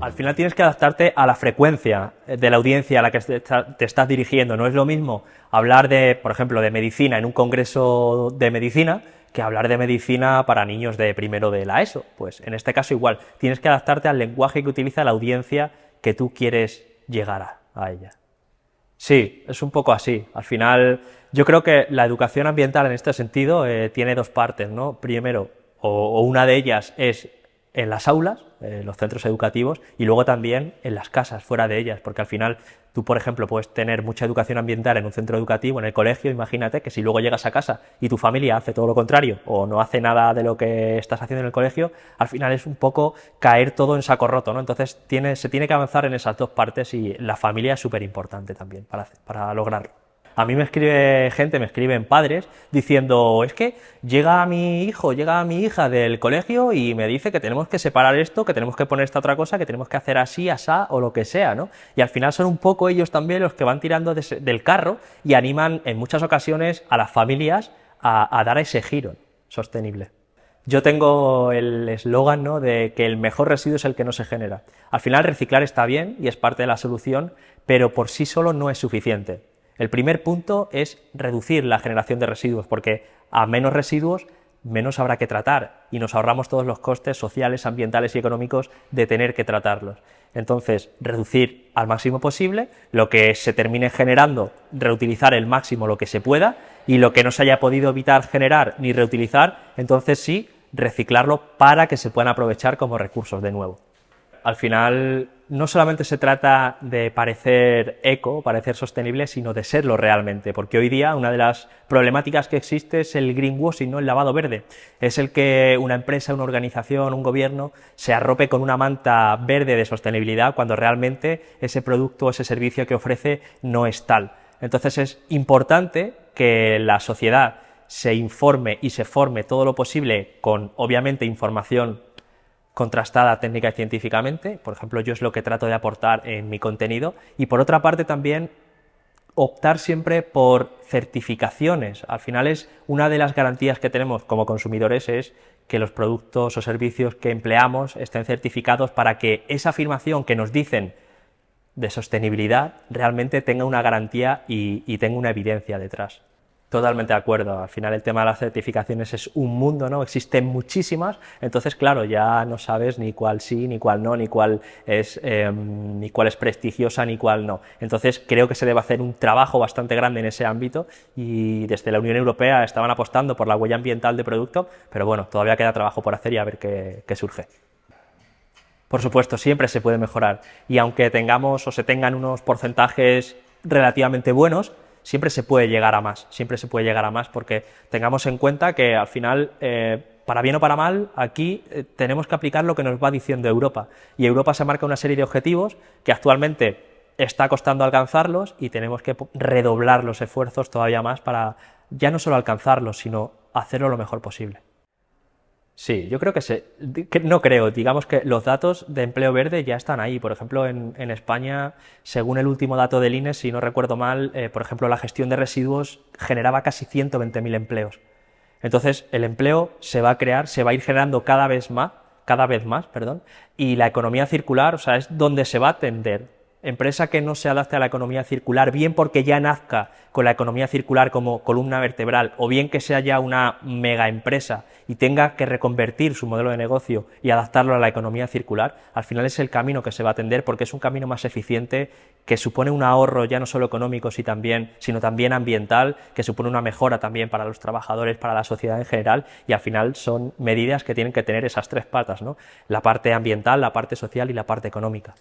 Al final tienes que adaptarte a la frecuencia de la audiencia a la que te estás dirigiendo. No es lo mismo hablar de, por ejemplo, de medicina en un congreso de medicina que hablar de medicina para niños de primero de la ESO. Pues en este caso igual, tienes que adaptarte al lenguaje que utiliza la audiencia que tú quieres llegar a ella. Sí, es un poco así. Al final, yo creo que la educación ambiental en este sentido tiene dos partes, ¿no? Primero, o una de ellas es en las aulas, los centros educativos, y luego también en las casas, fuera de ellas, porque al final tú, por ejemplo, puedes tener mucha educación ambiental en un centro educativo, en el colegio, imagínate que si luego llegas a casa y tu familia hace todo lo contrario, o no hace nada de lo que estás haciendo en el colegio, al final es un poco caer todo en saco roto, ¿no? Entonces se tiene que avanzar en esas dos partes y la familia es súper importante también para lograrlo. A mí me escribe gente, me escriben padres, diciendo, es que llega mi hijo, llega mi hija del colegio y me dice que tenemos que separar esto, que tenemos que poner esta otra cosa, que tenemos que hacer así, asá, o lo que sea, ¿no? Y al final son un poco ellos también los que van tirando del carro y animan en muchas ocasiones a las familias a dar ese giro sostenible. Yo tengo el eslogan, ¿no?, de que el mejor residuo es el que no se genera. Al final reciclar está bien y es parte de la solución, pero por sí solo no es suficiente. El primer punto es reducir la generación de residuos, porque a menos residuos, menos habrá que tratar y nos ahorramos todos los costes sociales, ambientales y económicos de tener que tratarlos. Entonces, reducir al máximo posible, lo que se termine generando, reutilizar el máximo lo que se pueda, y lo que no se haya podido evitar generar ni reutilizar, entonces sí, reciclarlo para que se puedan aprovechar como recursos de nuevo. Al final, no solamente se trata de parecer eco, parecer sostenible, sino de serlo realmente, porque hoy día una de las problemáticas que existe es el greenwashing, ¿no?, el lavado verde. Es el que una empresa, una organización, un gobierno se arrope con una manta verde de sostenibilidad cuando realmente ese producto o ese servicio que ofrece no es tal. Entonces es importante que la sociedad se informe y se forme todo lo posible con, obviamente, información contrastada técnica y científicamente. Por ejemplo, yo es lo que trato de aportar en mi contenido, y por otra parte también optar siempre por certificaciones. Al final es una de las garantías que tenemos como consumidores, es que los productos o servicios que empleamos estén certificados para que esa afirmación que nos dicen de sostenibilidad realmente tenga una garantía y tenga una evidencia detrás. Totalmente de acuerdo. Al final el tema de las certificaciones es un mundo, ¿no? Existen muchísimas, entonces claro, ya no sabes ni cuál sí, ni cuál no, ni cuál es prestigiosa, ni cuál no. Entonces creo que se debe hacer un trabajo bastante grande en ese ámbito, y desde la Unión Europea estaban apostando por la huella ambiental de producto, pero bueno, todavía queda trabajo por hacer y a ver qué surge. Por supuesto, siempre se puede mejorar, y aunque tengamos o se tengan unos porcentajes relativamente buenos, siempre se puede llegar a más, porque tengamos en cuenta que al final, para bien o para mal, aquí tenemos que aplicar lo que nos va diciendo Europa, y Europa se marca una serie de objetivos que actualmente está costando alcanzarlos, y tenemos que redoblar los esfuerzos todavía más para ya no solo alcanzarlos, sino hacerlo lo mejor posible. Sí, yo creo digamos que los datos de empleo verde ya están ahí. Por ejemplo, en España, según el último dato del INE, si no recuerdo mal, por ejemplo, la gestión de residuos generaba casi 120.000 empleos. Entonces, el empleo se va a crear, se va a ir generando cada vez más, y la economía circular, o sea, es donde se va a tender. Empresa que no se adapte a la economía circular, bien porque ya nazca con la economía circular como columna vertebral, o bien que sea ya una mega empresa y tenga que reconvertir su modelo de negocio y adaptarlo a la economía circular, al final es el camino que se va a tender, porque es un camino más eficiente, que supone un ahorro ya no solo económico, sino también ambiental, que supone una mejora también para los trabajadores, para la sociedad en general, y al final son medidas que tienen que tener esas tres patas, ¿no?, la parte ambiental, la parte social y la parte económica.